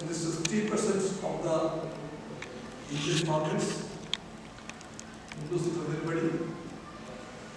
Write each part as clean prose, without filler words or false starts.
this is 3% of the English markets, inclusive of everybody,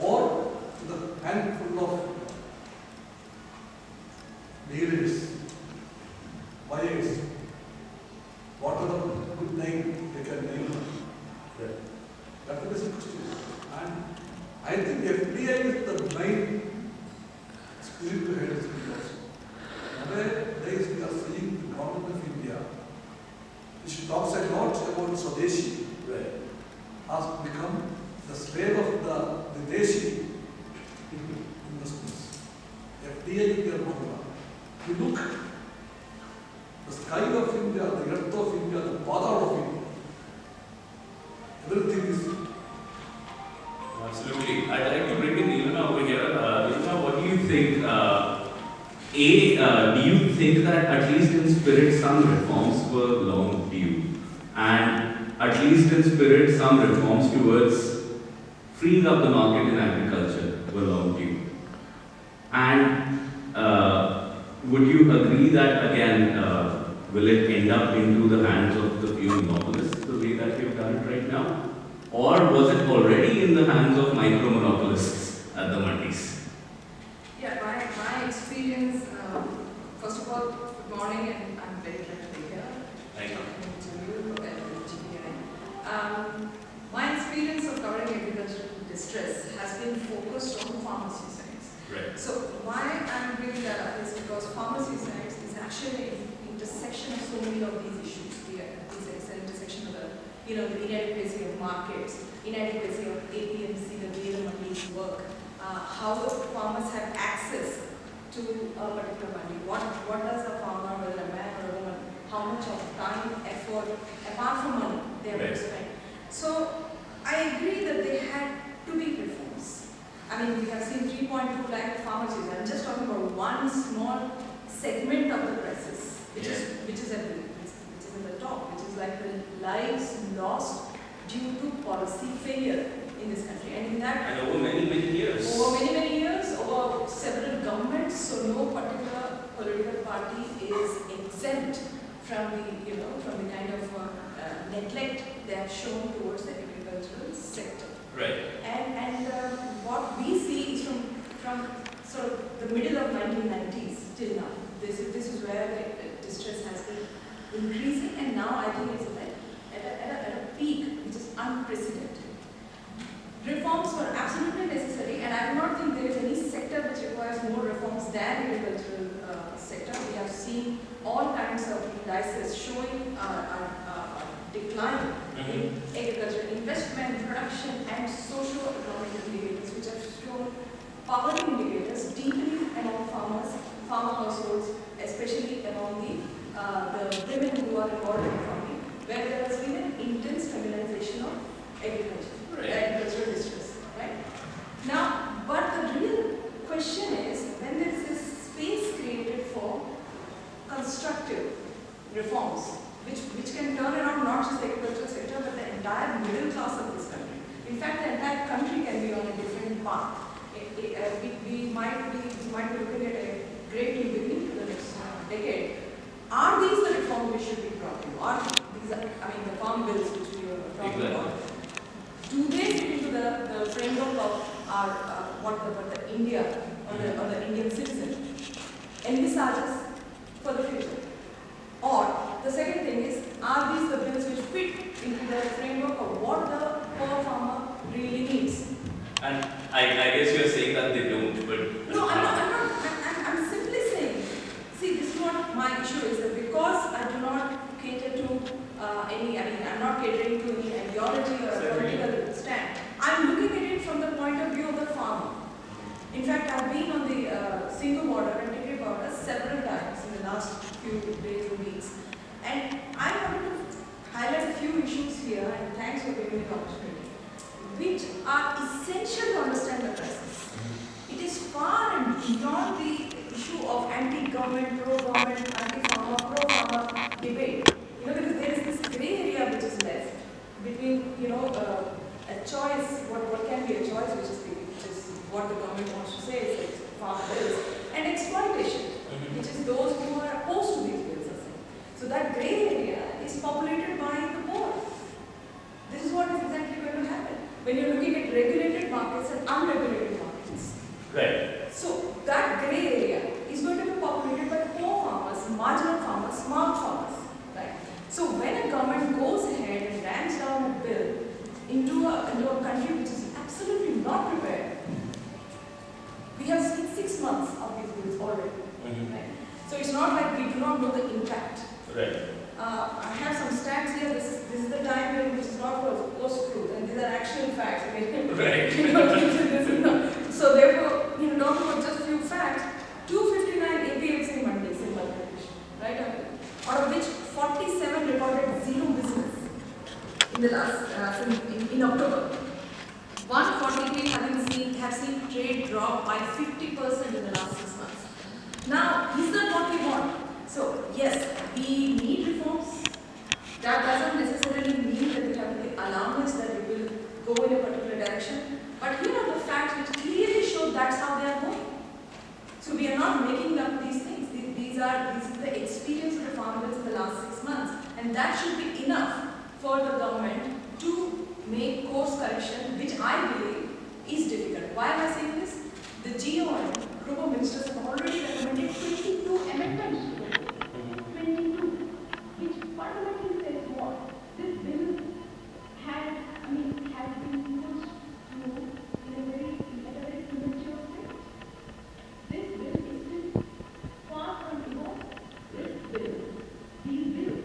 or the handful of dealers, buyers, whatever good name they can name. That's the basic question. And I think FDI is the main spirit behind this also. Nowadays we are seeing the government of India, which talks a lot about Swadeshi, has become the slave of the Videshi investments. FDI is their program. You look, the sky of India, the earth of India, the father of India, everything is. Absolutely. I'd like to bring in Ilana over here. Ilana, what do you think? Do you think that at least in spirit some reforms were long due? And at least in spirit some reforms towards freeing up the market in agriculture were long due? And would you agree that again, will it end up into the hands of the few monopolists the way that we've done it right now? Or was it already in the hands of micro-monopolists at the mandis? Yeah, my experience, first of all, good morning, and I'm very glad to be here. Thank you. To you and GPI. My experience of covering agricultural distress has been focused on pharmacy sites. Right. So why I'm bringing that up is because pharmacy sites is actually an intersection of so many of these issues. It's an intersection of the inadequacy of markets, inadequacy of APMC, the way the mandis work, how the farmers have access to a particular mandi. What does a farmer, whether a man or a woman, how much of time, effort, apart from money, they have to spend. So I agree that they had to be reforms. I mean, we have seen 3.2 lakh pharmacies. I'm just talking about one small segment of the crisis, which is in the top, which is like the lives lost due to policy failure in this country. And in that, and over many years. Over many years, over several governments, so no particular political party is exempt from the kind of neglect they have shown towards the agricultural sector. Right. And what we see is from sort of the middle of 1990s till now. This is where the distress has been increasing, and now I think it's at a peak which is unprecedented. Reforms were absolutely necessary, and I do not think there is any sector which requires more reforms than the agricultural sector. We have seen all kinds of indices showing a decline in agricultural investment, production, and socio-economic indicators, which have shown poverty indicators deepening among farmer households, especially among the women who are involved in farming, where there has been an intense feminization of agriculture. Agricultural distress, right? Now, but the real question is, when there is this space created for constructive reforms, which can turn around not just the agricultural sector, but the entire middle class of this country. In fact, the entire country can be on a different path. We might be looking at a great new beginning for the next decade. Are these the reforms we should be brought to? Are these, the farm bills which we are talking about? Do they fit into the framework of our what the India or the Indian citizen envisages for the future? Or the second thing is, are these the bills which fit into the framework of what the poor farmer really needs? And I guess you are saying that they don't, but no, I'm not. I'm simply saying. See, this is what my issue is, that because I do not cater to I'm not catering to any ideology or a political stand. I'm looking at it from the point of view of the farmer. In fact, I've been on the single border and integrated border several times in the last few days and weeks. And I wanted to highlight a few issues here, and thanks for giving me the opportunity, which are essential to understand the crisis. It is far and beyond the issue of anti-government, pro-government, anti-farmer, pro-farmer debate. Because there is this gray area which is left between, a choice, what can be a choice, which is what the government wants to say, is like farm bills, and exploitation, which is those who are opposed to these bills are saying. So that grey area is populated by the poor. This is what is exactly going to happen when you're looking at regulated markets and unregulated markets. Right. So that grey area is going to be populated by poor farmers, marginal farmers, smart farmers, right? So when a government goes ahead and rams down a bill into a country which is absolutely not prepared, we have seen 6 months of these bills already, right? So it's not like we do not know the impact. Right. I have some stats here. This is the time when which is not for post-truth, and these are actual facts. Okay? Right. This is not. So therefore, talking about just few facts, 259 APMC mandis in Bangladesh, right? Out of which 47 recorded zero business in the last in October. 143 have seen trade drop by 50% in the last 6 months. Now, is that what we want? So, yes, we need reforms. That doesn't necessarily mean that we have to be alarmist that we will go in a particular direction. But here are the facts which clearly show that's how they are going. So we are not making up these things. This is the experience of the farmers in the last 6 months. And that should be enough for the government to make course correction, which I believe is difficult. Why am I saying this? The GOM, group of ministers, have already recommended 22 amendments. 22, which fundamentally says what? This bill has been pushed through at a very premature state. This bill is still far from these bills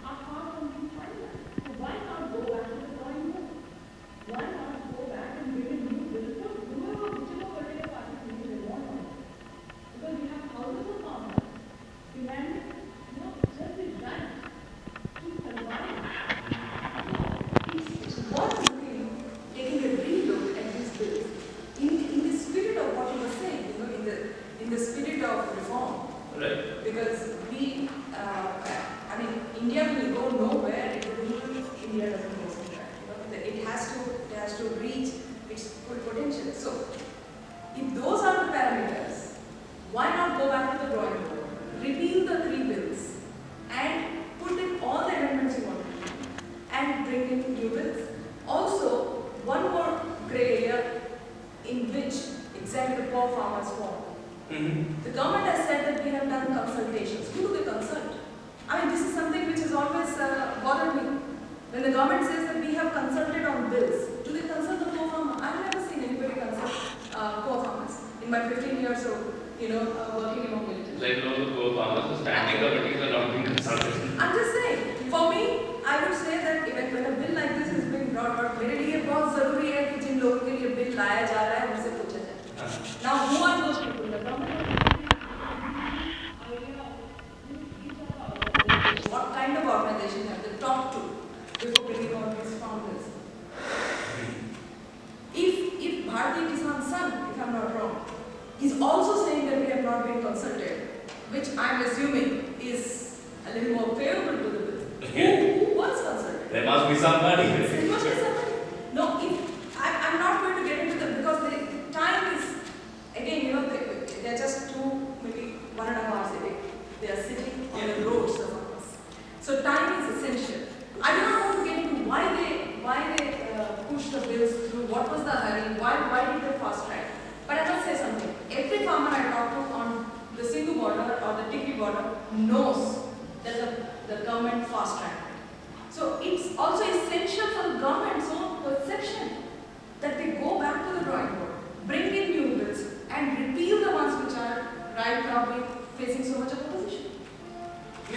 are far from being finalized. So why not go back to the drawing board? Why not go back and bring a new bill for whichever political party they want on it? Because we have thousands of farmers demanding just the right to survive. It's worth taking a relook at these bills in the spirit of what you were saying, in the spirit of reform. Right. Because India will go nowhere if India doesn't go somewhere. It has to reach its full potential. So, if those are the parameters, why not go back to the drawing board, repeal the 3 bills, and put in all the amendments you want to do, and bring in new bills. Also, one more grey area in which exactly the poor farmers fall. The government has said that we have done consultations. Who do they consult? This is something which has always bothered me. When the government says that we have consulted on bills, do they consult the poor farmer? I have never seen anybody consult poor farmers in my 15 years of working among villages. Like all the poor farmers, the standing committees are not being consulted. I'm just saying, for me, I would say that even when a bill like this is being brought out, मेरे लिए बहुत जरूरी है कि जिन लोगों के लिए bill लाया जा रहा है उनसे पूछा जाए. Now, who are those people? The government. What kind of organization have they talked to before bringing out these founders? If Bharatiya Kisan Sangh, if I'm not wrong, is also saying that we have not been consulted, which I'm assuming is a little more favorable to the bill. Who was consulted? There must be somebody. There must be somebody. No, I'm not going to get into that because the time is, again, they're just maybe 1.5 hours a day. They are sitting on the roads of us. So time is essential. I do not want to get into why they pushed the bills through, what was the hurry, why did they fast track. But I must say something. Every farmer I talk to on the Sindhu border or the Tikri border knows that the government fast tracked it. So it's also essential for the government's own perception that they go back to the drawing board, bring in new bills, and repeal the ones which are right now facing so much opposition.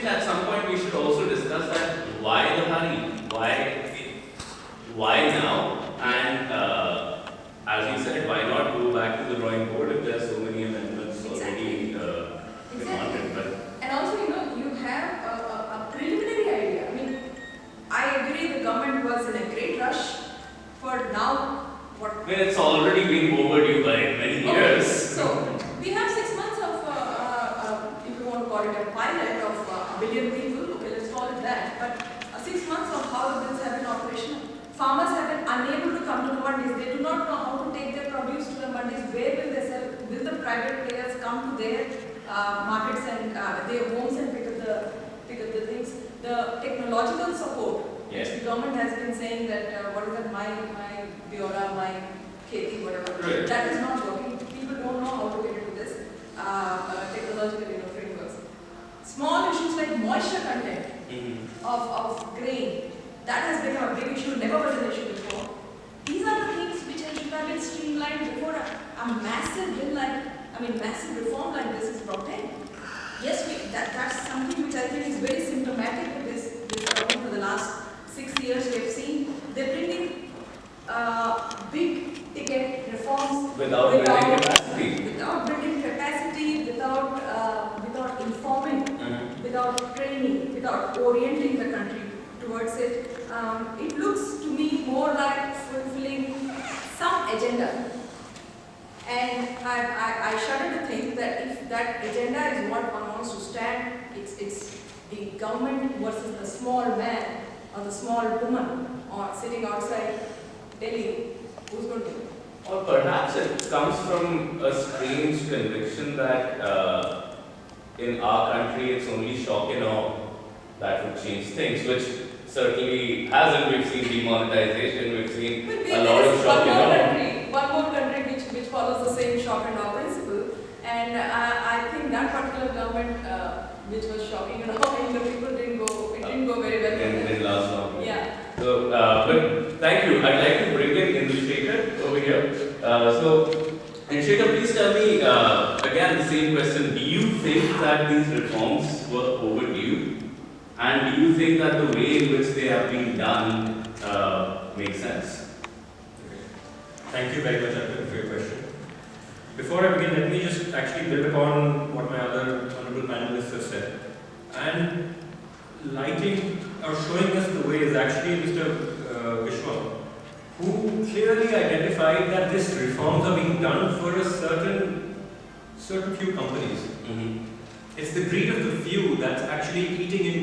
At some point we should also discuss that why the hurry, why now, and as you said, why not go back to the drawing board if there are so many amendments already demanded. But and also, you have a preliminary idea. I agree the government was in a great rush for now. it's already been overdue by many years. So we have 6 months of, if you want to call it a pilot of a billion people, okay, let's call it that. But 6 months of how the bills have been operational. Farmers have been unable to come to the mandis. They do not know how to take their produce to the mandis. Where will they sell? Will the private players come to their markets and their homes and pick because the things, the technological support, Yes. the government has been saying that what is that, my biora, my kheti, whatever, Right. that is not working. People don't know how to get into this technological frameworks. Small issues like moisture content of grain, that has become a big issue, never was an issue before. These are the things which should have been streamlined before a massive bill massive reform like this is brought in. Yes, that's something which I think is very symptomatic with this government for the last 6 years. We have seen they're bringing big ticket reforms Without building capacity. Without informing, without training, without orienting the country towards it. It looks to me more like fulfilling some agenda. And I shudder to think that if that agenda is what one wants to stand, it's the government versus the small man or the small woman or sitting outside Delhi. Who's going to do it? Or perhaps it comes from a strange conviction that in our country it's only shock and awe that would change things, which certainly hasn't. We've seen demonetization, we've seen a lot of shock and awe. One more country which follows the same shock and awe principle, and I think that particular government which was shocking and awing, the people didn't go very well. Didn't last long. Yeah. So, but thank you. I'd like to bring in Indrashekar over here. Indrashekar, please tell me again the same question. Do you think that these reforms were overdue? And do you think that the way in which they have been done makes sense? Thank you very much, Arvind, for your question. Before I begin, let me just actually build upon what my other honorable panelists have said. And lighting or showing us the way is actually Mr. Vishwa, who clearly identified that these reforms are being done for a certain few companies. It's the greed of the few that's actually eating into